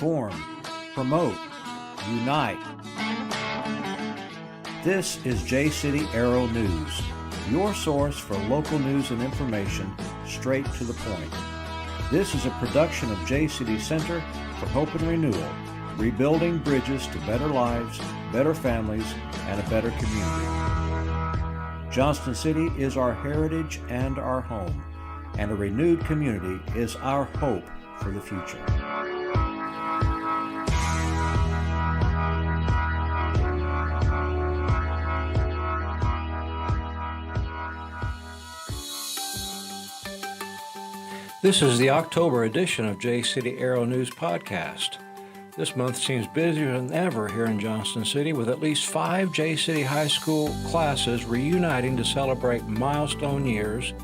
inform, promote, unite. This is JCity Arrow News, your source for local news and information straight to the point. This is a production of JCity Center for Hope and Renewal, rebuilding bridges to better lives, better families, and a better community. Johnston City is our heritage and our home, and a renewed community is our hope for the future. This is the October edition of JCity Arrow News Podcast. This month seems busier than ever here in Johnston City, with at least 5 JCity High School classes reuniting to celebrate milestone years,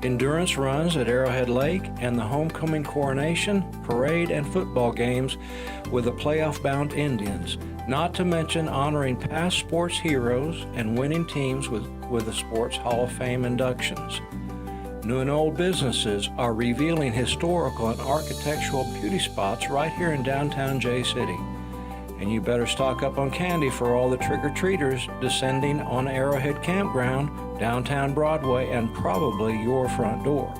endurance runs at Arrowhead Lake, and the homecoming coronation, parade, and football games with the playoff-bound Indians, not to mention honoring past sports heroes and winning teams with the Sports Hall of Fame inductions. New and old businesses are revealing historical and architectural beauty spots right here in downtown JCity. And you better stock up on candy for all the trick-or-treaters descending on Arrowhead Campground, downtown Broadway, and probably your front door.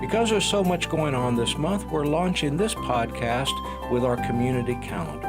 Because there's so much going on this month, we're launching this podcast with our community calendar.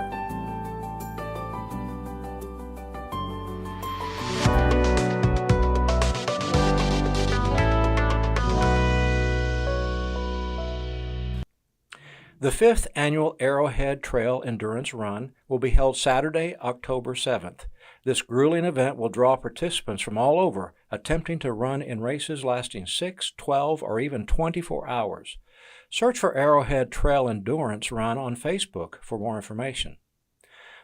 The 5th Annual Arrowhead Trail Endurance Run will be held Saturday, October 7th. This grueling event will draw participants from all over, attempting to run in races lasting 6, 12, or even 24 hours. Search for Arrowhead Trail Endurance Run on Facebook for more information.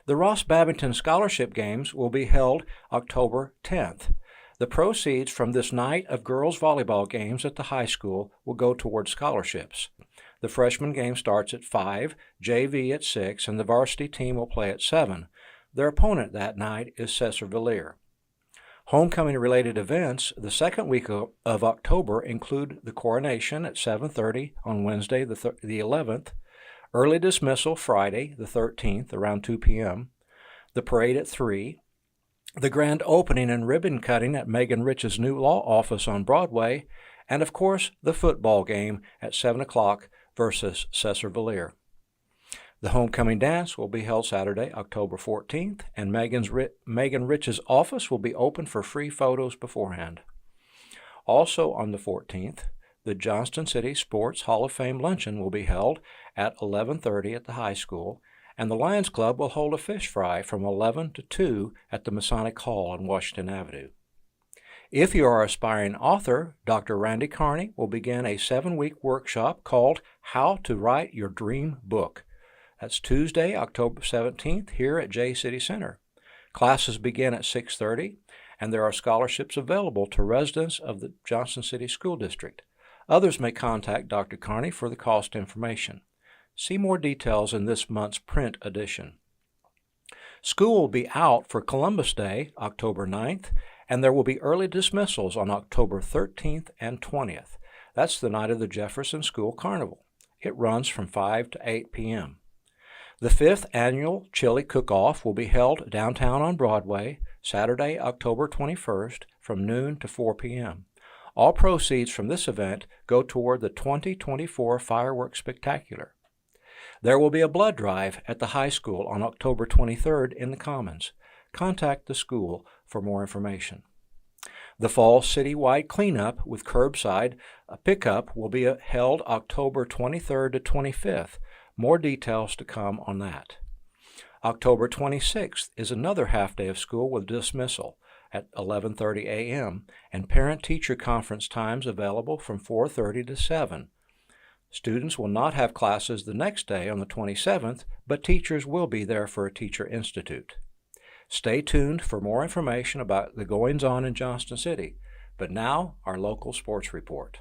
The Ross Babington Scholarship Games will be held October 10th. The proceeds from this night of girls' volleyball games at the high school will go toward scholarships. The freshman game starts at 5, JV at 6, and the varsity team will play at 7. Their opponent that night is Cesar-Villiers. Homecoming-related events the second week of October include the coronation at 7:30 on Wednesday the 11th, early dismissal Friday the 13th around 2 p.m., the parade at 3, the grand opening and ribbon cutting at Megan Rich's new law office on Broadway, and of course the football game at 7 o'clock versus Cesar-Villiers. The homecoming dance will be held Saturday, October 14th, and Megan Rich's office will be open for free photos beforehand. Also on the 14th, the Johnston City Sports Hall of Fame luncheon will be held at 11:30 at the high school, and the Lions Club will hold a fish fry from 11 to 2 at the Masonic Hall on Washington Avenue. If you are an aspiring author, Dr. Randy Carney will begin a 7-week workshop called How to Write Your Dream Book. That's Tuesday, October 17th, here at JCity Center. Classes begin at 6:30, and there are scholarships available to residents of the Johnston City School District. Others may contact Dr. Carney for the cost information. See more details in this month's print edition. School will be out for Columbus Day, October 9th, and there will be early dismissals on October 13th and 20th. That's the night of the Jefferson School Carnival. It runs from 5 to 8 p.m. The 5th Annual Chili Cook-Off will be held downtown on Broadway, Saturday, October 21st, from noon to 4 p.m. All proceeds from this event go toward the 2024 Fireworks Spectacular. There will be a blood drive at the high school on October 23rd in the Commons. Contact the school for more information. The fall citywide cleanup with curbside pickup will be held October 23rd to 25th. More details to come on that. October 26th is another half day of school with dismissal at 11:30 a.m. and parent-teacher conference times available from 4:30 to 7. Students will not have classes the next day on the 27th, but teachers will be there for a Teacher Institute. Stay tuned for more information about the goings-on in Johnston City. But now, our local sports report.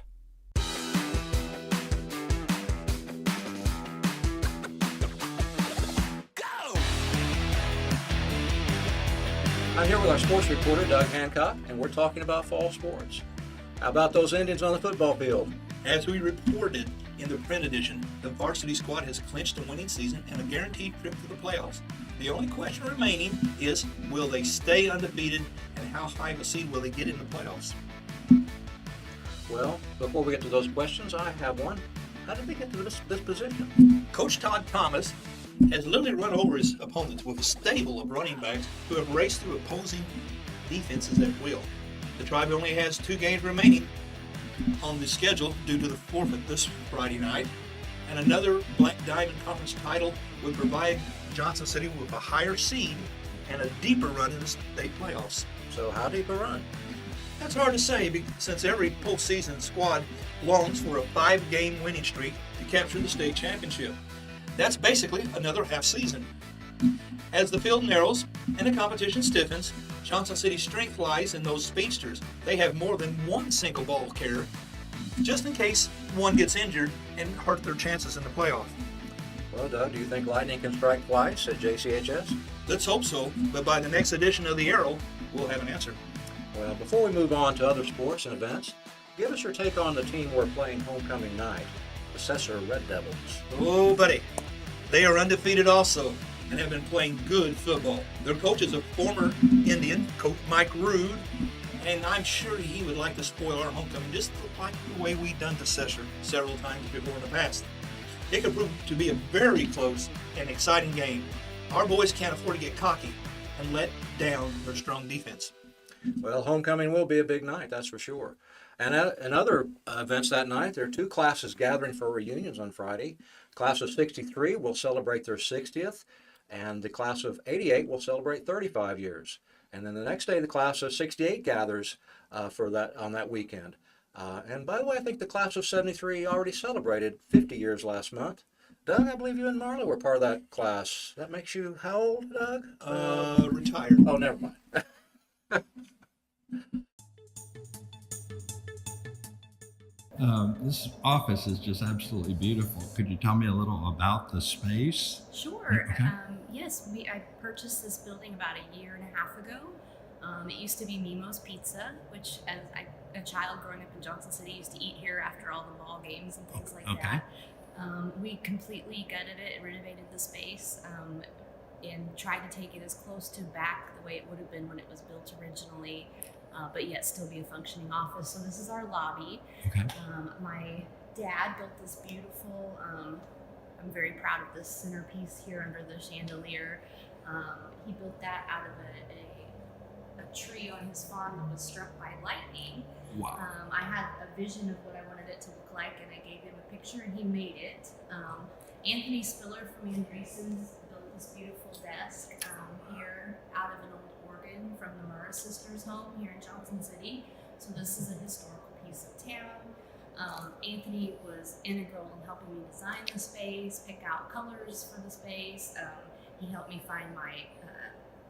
I'm here with our sports reporter, Doug Hancock, and we're talking about fall sports. How about those Indians on the football field? As we reported In the print edition, the varsity squad has clinched a winning season and a guaranteed trip to the playoffs. The only question remaining is, will they stay undefeated, and how high of a seed will they get in the playoffs? Well, before we get to those questions, I have one. How did they get to this position? Coach Todd Thomas has literally run over his opponents with a stable of running backs who have raced through opposing defenses at will. The Tribe only has 2 games remaining on the schedule due to the forfeit this Friday night, and another Black Diamond Conference title would provide Johnston City with a higher seed and a deeper run in the state playoffs. So how deep a run? That's hard to say since every postseason squad longs for a 5-game winning streak to capture the state championship. That's basically another half season. As the field narrows and the competition stiffens, Johnston City's strength lies in those speedsters. They have more than one single ball carrier, just in case one gets injured and hurt their chances in the playoff. Well, Doug, do you think lightning can strike twice at JCHS? Let's hope so, but by the next edition of the Arrow, we'll have an answer. Well, before we move on to other sports and events, give us your take on the team we're playing homecoming night, the Cesar Red Devils. Oh, buddy, they are undefeated also and have been playing good football. Their coach is a former Indian, Coach Mike Rude, and I'm sure he would like to spoil our homecoming just like the way we've done to Cesar several times before in the past. It could prove to be a very close and exciting game. Our boys can't afford to get cocky and let down their strong defense. Well, homecoming will be a big night, that's for sure. And in other events that night, there are 2 classes gathering for reunions on Friday. Class of 63 will celebrate their 60th, and the class of 88 will celebrate 35 years. And then the next day, the class of 68 gathers on that weekend. And by the way, I think the class of 73 already celebrated 50 years last month. Doug, I believe you and Marla were part of that class. That makes you how old, Doug? Retired. Oh, never mind. This office is just absolutely beautiful. Could you tell me a little about the space? Sure. Okay. Yes, I purchased this building about a year and a half ago. It used to be Nemo's Pizza, which as a child growing up in Johnston City used to eat here after all the ball games and things like Okay. that. We completely gutted it, renovated the space, and tried to take it as close to back the way it would have been when it was built originally, but yet still be a functioning office. So this is our lobby. Okay. My dad built this beautiful, I'm very proud of this centerpiece here under the chandelier. He built that out of a tree on his farm that was struck by lightning. Wow. I had a vision of what I wanted it to look like, and I gave him a picture, and he made it. Anthony Spiller from Andreessen's built this beautiful desk here out of an old organ from the Murrah sisters' home here in Johnston City. So this is a historical piece of town. Anthony was integral in helping me design the space, pick out colors for the space. He helped me find my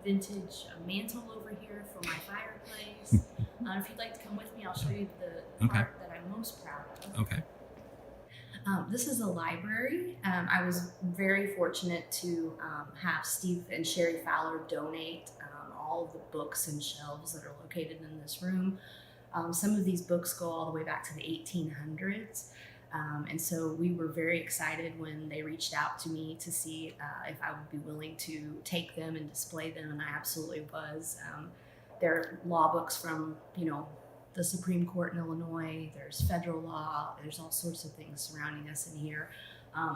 vintage mantle over here for my fireplace. If you'd like to come with me, I'll show you the part that I'm most proud of. Okay. This is a library. I was very fortunate to have Steve and Sherry Fowler donate all of the books and shelves that are located in this room. Some of these books go all the way back to the 1800s. And so we were very excited when they reached out to me to see if I would be willing to take them and display them, and I absolutely was. There are law books from, the Supreme Court in Illinois, there's federal law, there's all sorts of things surrounding us in here.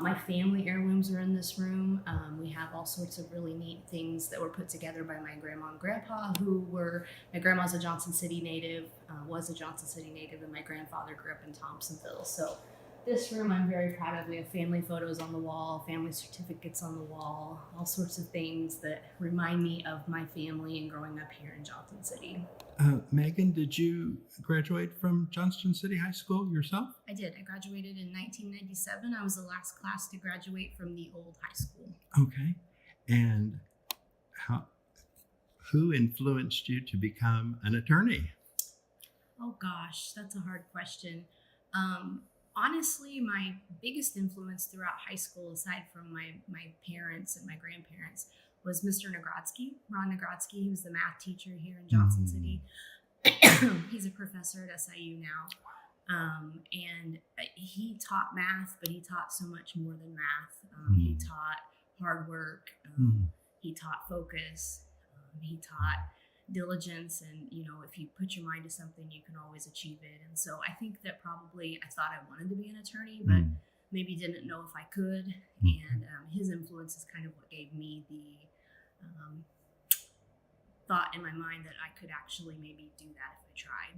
My family heirlooms are in this room. We have all sorts of really neat things that were put together by my grandma and grandpa, my grandma's a Johnston City native, was a Johnston City native, and my grandfather grew up in Thompsonville. So this room I'm very proud of. We have family photos on the wall, family certificates on the wall, all sorts of things that remind me of my family and growing up here in Johnston City. Megan, did you graduate from Johnston City High School yourself? I did. I graduated in 1997. I was the last class to graduate from the old high school. Okay. And who influenced you to become an attorney? Oh gosh, that's a hard question. Honestly, my biggest influence throughout high school, aside from my parents and my grandparents, was Mr. Nagrodsky, Ron Nagrodsky. He was the math teacher here in Johnston City. He's a professor at SIU now. And he taught math, but he taught so much more than math. He taught hard work. He taught focus. He taught diligence, and if you put your mind to something, you can always achieve it. And so I think that probably I thought I wanted to be an attorney, but maybe didn't know if I could. And his influence is kind of what gave me the thought in my mind that I could actually maybe do that if I tried.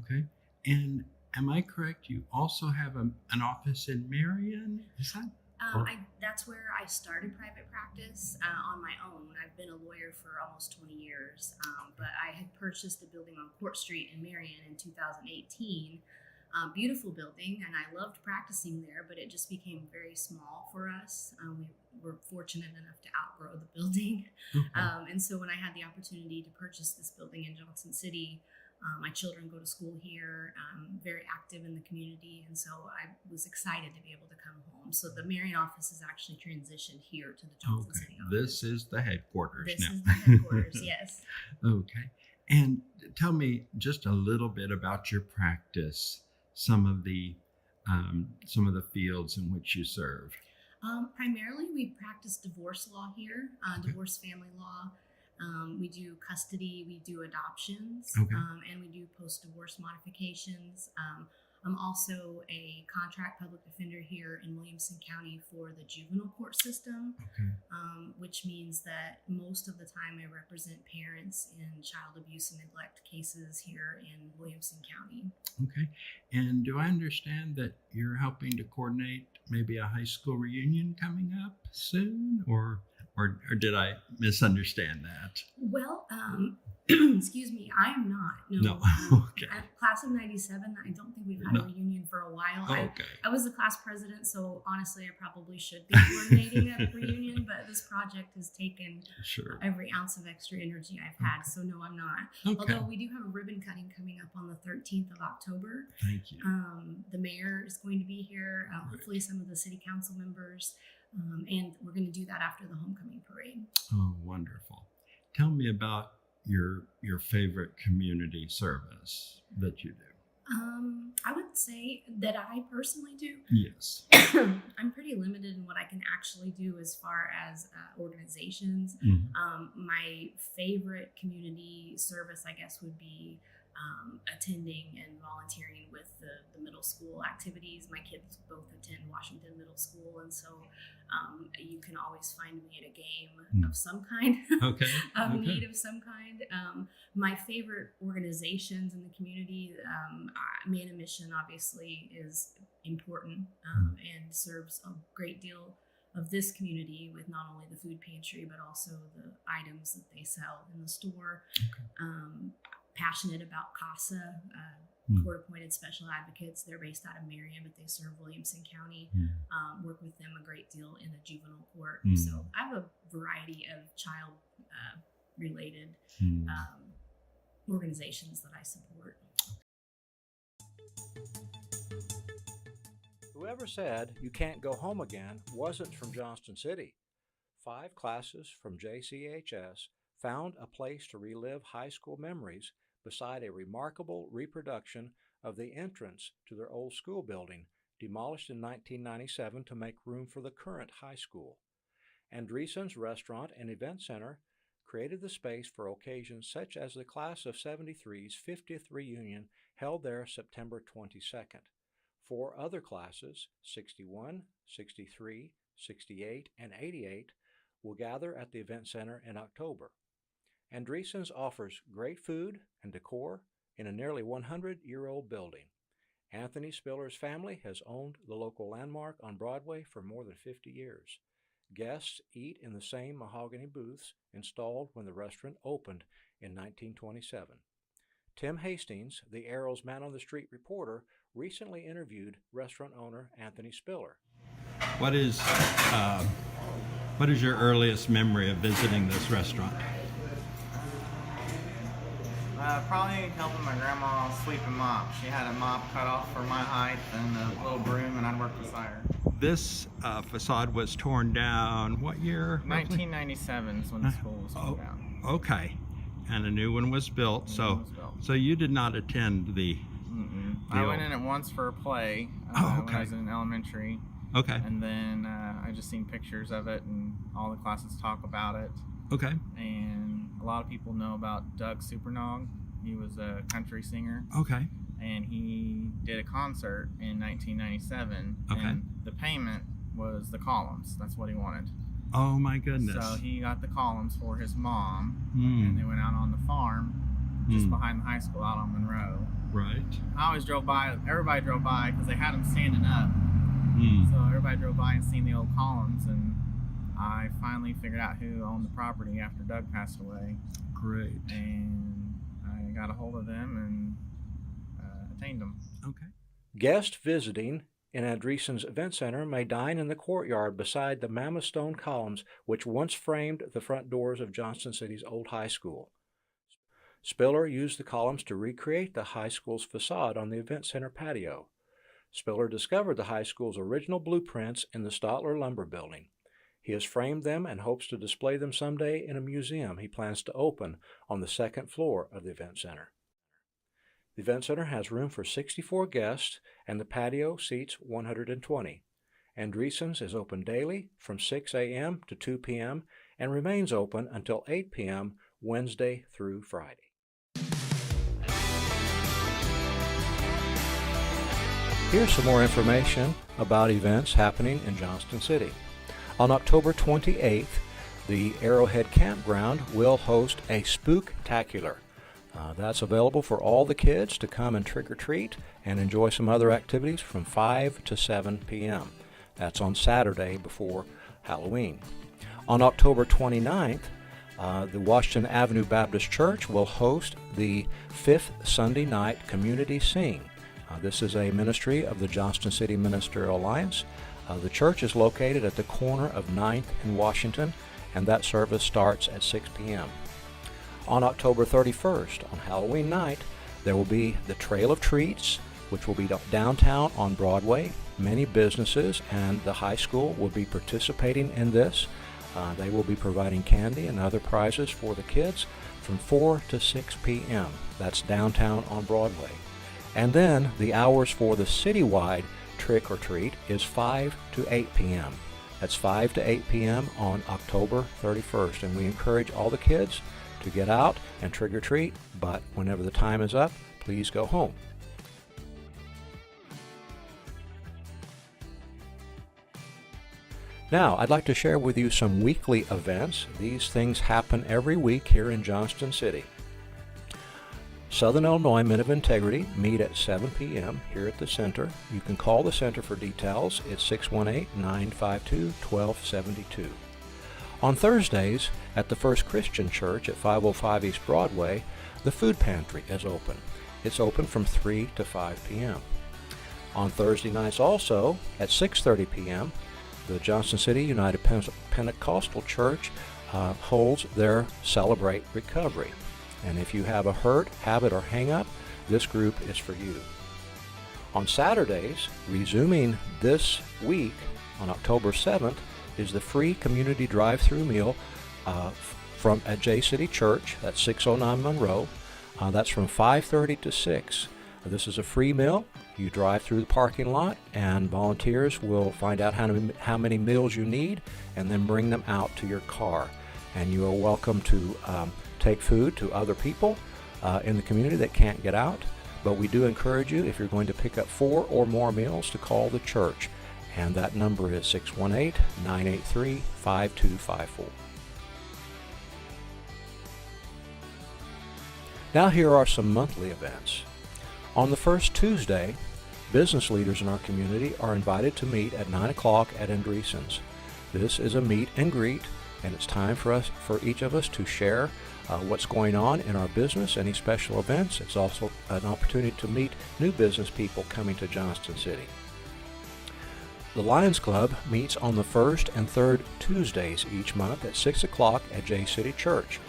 Okay. And am I correct? You also have an office in Marion? Is that? That's where I started private practice on my own. I've been a lawyer for almost 20 years, but I had purchased a building on Court Street in Marion in 2018. Beautiful building, and I loved practicing there, but it just became very small for us. We were fortunate enough to outgrow the building. And so when I had the opportunity to purchase this building in Johnston City, my children go to school here, very active in the community, and so I was excited to be able to come home. So the Marion office is actually transitioned here to the Johnston City office. This is the headquarters now. This is the headquarters, yes. Okay. And tell me just a little bit about your practice, some of the fields in which you serve. Primarily, we practice divorce law here, divorce family law. We do custody, we do adoptions, and we do post-divorce modifications. I'm also a contract public defender here in Williamson County for the juvenile court system, which means that most of the time I represent parents in child abuse and neglect cases here in Williamson County. Okay. And do I understand that you're helping to coordinate maybe a high school reunion coming up soon, or did I misunderstand that? Well, excuse me, I am not. No. Okay. Class of 97, I don't think we've had a reunion for a while. I was the class president, so honestly, I probably should be coordinating a reunion, but this project has taken every ounce of extra energy I've had, so no, I'm not. Although we do have a ribbon cutting coming up on the 13th of October. Thank you. The mayor is going to be here, hopefully some of the city council members. And we're going to do that after the homecoming parade. Oh, wonderful. Tell me about your favorite community service that you do. I would say that I personally do. Yes. I'm pretty limited in what I can actually do as far as organizations. My favorite community service, I guess, would be attending and volunteering with the middle school activities. My kids both attend Washington Middle School, and so you can always find me at a game of some kind, need of some kind. My favorite organizations in the community, Man and Mission obviously is important and serves a great deal of this community with not only the food pantry, but also the items that they sell in the store. Passionate about CASA, court-appointed special advocates. They're based out of Marion, but they serve Williamson County. Work with them a great deal in the juvenile court. So I have a variety of child-related organizations that I support. Whoever said you can't go home again wasn't from Johnston City. 5 classes from JCHS found a place to relive high school memories beside a remarkable reproduction of the entrance to their old school building, demolished in 1997 to make room for the current high school. Andreessen's Restaurant and Event Center created the space for occasions such as the Class of 73's 50th reunion held there September 22nd. 4 other classes, 61, 63, 68, and 88, will gather at the Event Center in October. Andreessen's offers great food and decor in a nearly 100-year-old building. Anthony Spiller's family has owned the local landmark on Broadway for more than 50 years. Guests eat in the same mahogany booths installed when the restaurant opened in 1927. Tim Hastings, the Arrow's man-on-the-street reporter, recently interviewed restaurant owner Anthony Spiller. What is your earliest memory of visiting this restaurant? Probably helping my grandma sweep and mop. She had a mop cut off for my height and a little broom, and I'd work beside her. This facade was torn down what year? 1997 is when the school was torn down. Okay. And a new one was built. So you did not attend the I went in it once for a play when I was in elementary. Okay. And then I just seen pictures of it, and all the classes talk about it. Okay. And a lot of people know about Doug Supernog. He was a country singer. Okay. And he did a concert in 1997. Okay. And the payment was the columns. That's what he wanted. Oh my goodness. So he got the columns for his mom, Mm. and they went out on the farm just behind the high school out on Monroe. Right. I always drove by, everybody drove by because they had them standing up. Mm. So everybody drove by and seen the old columns, and I finally figured out who owned the property after Doug passed away. Great. And I got a hold of them and attained them. Okay. Guests visiting in Andreessen's Event Center may dine in the courtyard beside the mammoth stone columns which once framed the front doors of Johnston City's old high school. Spiller used the columns to recreate the high school's facade on the Event Center patio. Spiller discovered the high school's original blueprints in the Stotler Lumber Building. He has framed them and hopes to display them someday in a museum he plans to open on the second floor of the Event Center. The Event Center has room for 64 guests, and the patio seats 120. Andreessen's is open daily from 6 a.m. to 2 p.m. and remains open until 8 p.m. Wednesday through Friday. Here's some more information about events happening in Johnston City. On October 28th, the Arrowhead Campground will host a Spooktacular. That's available for all the kids to come and trick-or-treat and enjoy some other activities from 5 to 7 p.m. That's on Saturday before Halloween. On October 29th, the Washington Avenue Baptist Church will host the 5th Sunday Night Community Sing. This is a ministry of the Johnston City Ministerial Alliance. The church is located at the corner of 9th and Washington, and that service starts at 6 p.m. On October 31st, on Halloween night, there will be the Trail of Treats, which will be downtown on Broadway. Many businesses and the high school will be participating in this. They will be providing candy and other prizes for the kids from 4 to 6 p.m. That's downtown on Broadway. And then the hours for the citywide trick or treat is 5 to 8 p.m. That's 5 to 8 p.m. on October 31st. And we encourage all the kids to get out and trick or treat, but whenever the time is up, please go home. Now, I'd like to share with you some weekly events. These things happen every week here in Johnston City. Southern Illinois Men of Integrity meet at 7 p.m. here at the center. You can call the center for details. It's 618-952-1272. On Thursdays, at the First Christian Church at 505 East Broadway, the food pantry is open. It's open from 3 to 5 p.m. On Thursday nights also, at 6:30 p.m., the Johnston City United Pentecostal Church holds their Celebrate Recovery. And if you have a hurt, habit, or hang-up, this group is for you. On Saturdays, resuming this week on October 7th, is the free community drive-through meal at JCity Church. That's 609 Monroe. That's from 5:30 to 6. This is a free meal. You drive through the parking lot, and volunteers will find out how many meals you need and then bring them out to your car. And you are welcome to take food to other people in the community that can't get out. But we do encourage you, if you're going to pick up 4 or more meals, to call the church. And that number is 618-983-5254. Now here are some monthly events. On the first Tuesday, business leaders in our community are invited to meet at 9 o'clock at Andreessen's. This is a meet and greet, and it's time for each of us to share what's going on in our business, any special events. It's also an opportunity to meet new business people coming to Johnston City. The Lions Club meets on the first and third Tuesdays each month at 6 o'clock at JCity Church.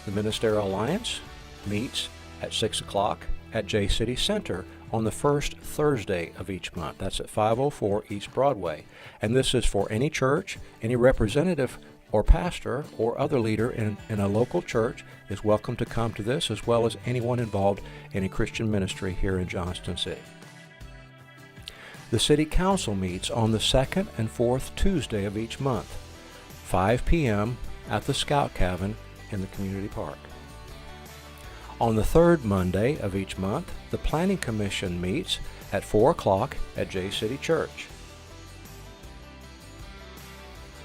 The Ministerial Alliance meets at 6 o'clock at JCity Center on the first Thursday of each month. That's at 504 East Broadway. And this is for any church, any representative or pastor or other leader in a local church is welcome to come to this, as well as anyone involved in a Christian ministry here in Johnston City. The City Council meets on the second and fourth Tuesday of each month, 5 p.m. at the Scout Cabin in the community park. On the third Monday of each month, the Planning Commission meets at 4 o'clock at JCity Church.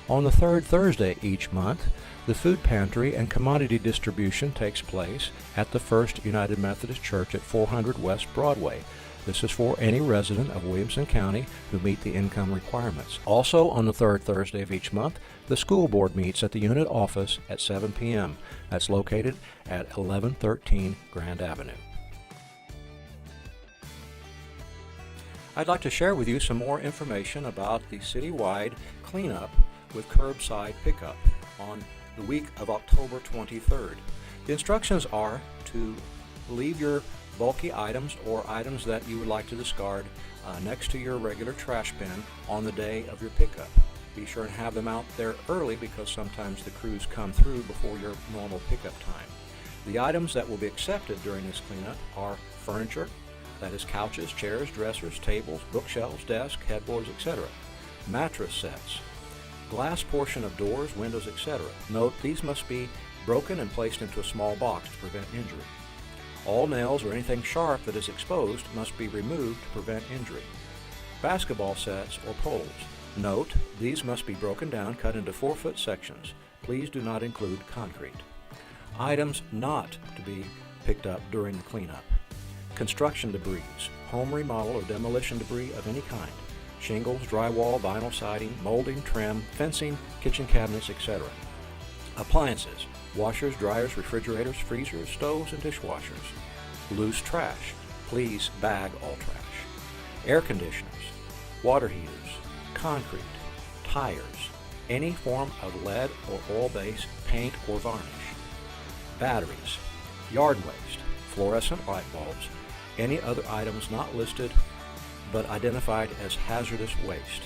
On the third Thursday each month, the food pantry and commodity distribution takes place at the First United Methodist Church at 400 West Broadway. This is for any resident of Williamson County who meet the income requirements. Also on the third Thursday of each month, the school board meets at the unit office at 7 p.m. That's located at 1113 Grand Avenue. I'd like to share with you some more information about the citywide cleanup with curbside pickup on the week of October 23rd. The instructions are to leave your bulky items or items that you would like to discard next to your regular trash bin on the day of your pickup. Be sure and have them out there early because sometimes the crews come through before your normal pickup time. The items that will be accepted during this cleanup are furniture, that is couches, chairs, dressers, tables, bookshelves, desks, headboards, etc. Mattress sets, glass portion of doors, windows, etc. Note, these must be broken and placed into a small box to prevent injury. All nails or anything sharp that is exposed must be removed to prevent injury. Basketball sets or poles. Note, these must be broken down, cut into 4-foot sections. Please do not include concrete. Items not to be picked up during the cleanup. Construction debris, home remodel or demolition debris of any kind. Shingles, drywall, vinyl siding, molding, trim, fencing, kitchen cabinets, etc. Appliances, washers, dryers, refrigerators, freezers, stoves, and dishwashers. Loose trash. Please bag all trash. Air conditioners, water heaters, concrete, tires, any form of lead or oil-based paint or varnish. Batteries, yard waste, fluorescent light bulbs, any other items not listed but identified as hazardous waste,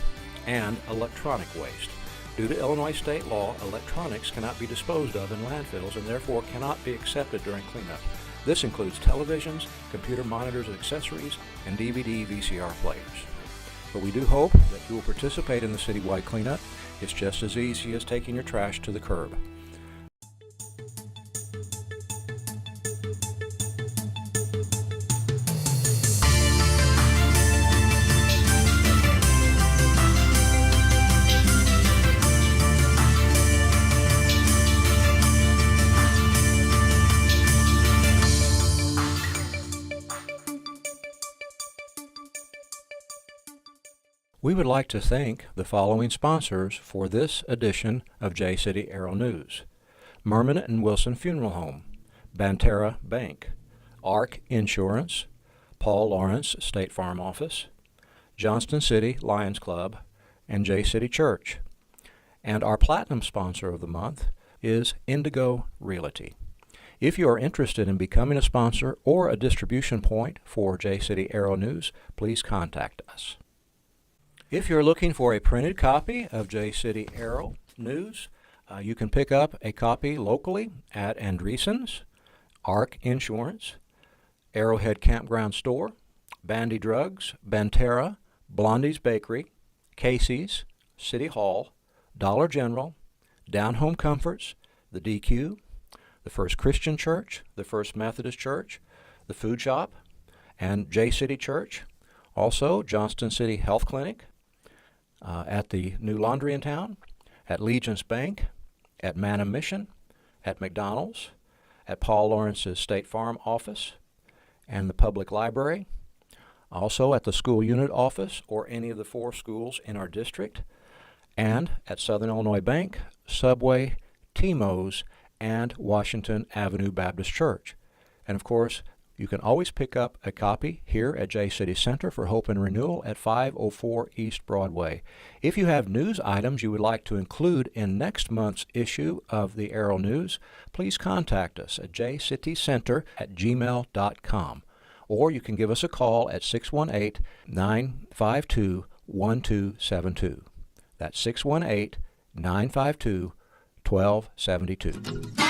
and electronic waste. Due to Illinois state law, electronics cannot be disposed of in landfills and therefore cannot be accepted during cleanup. This includes televisions, computer monitors and accessories, and DVD VCR players. But we do hope that you will participate in the citywide cleanup. It's just as easy as taking your trash to the curb. We would like to thank the following sponsors for this edition of JCity Arrow News: Merman and Wilson Funeral Home, Banterra Bank, ARC Insurance, Paul Lawrence State Farm Office, Johnston City Lions Club, and JCity Church. And our platinum sponsor of the month is Indigo Realty. If you are interested in becoming a sponsor or a distribution point for JCity Arrow News, please contact us. If you're looking for a printed copy of JCity Arrow News, you can pick up a copy locally at Andreessen's, ARC Insurance, Arrowhead Campground Store, Bandy Drugs, Banterra, Blondie's Bakery, Casey's, City Hall, Dollar General, Down Home Comforts, the DQ, the First Christian Church, the First Methodist Church, the Food Shop, and JCity Church. Also, Johnston City Health Clinic, at the new laundry in town, at Legion's Bank, at Manna Mission, at McDonald's, at Paul Lawrence's State Farm office, and the public library, also at the school unit office or any of the 4 schools in our district, and at Southern Illinois Bank, Subway, Timo's, and Washington Avenue Baptist Church. And of course, you can always pick up a copy here at JCity Center for Hope and Renewal at 504 East Broadway. If you have news items you would like to include in next month's issue of the Arrow News, please contact us at jcitycenter@gmail.com, or you can give us a call at 618-952-1272. That's 618-952-1272. 1272.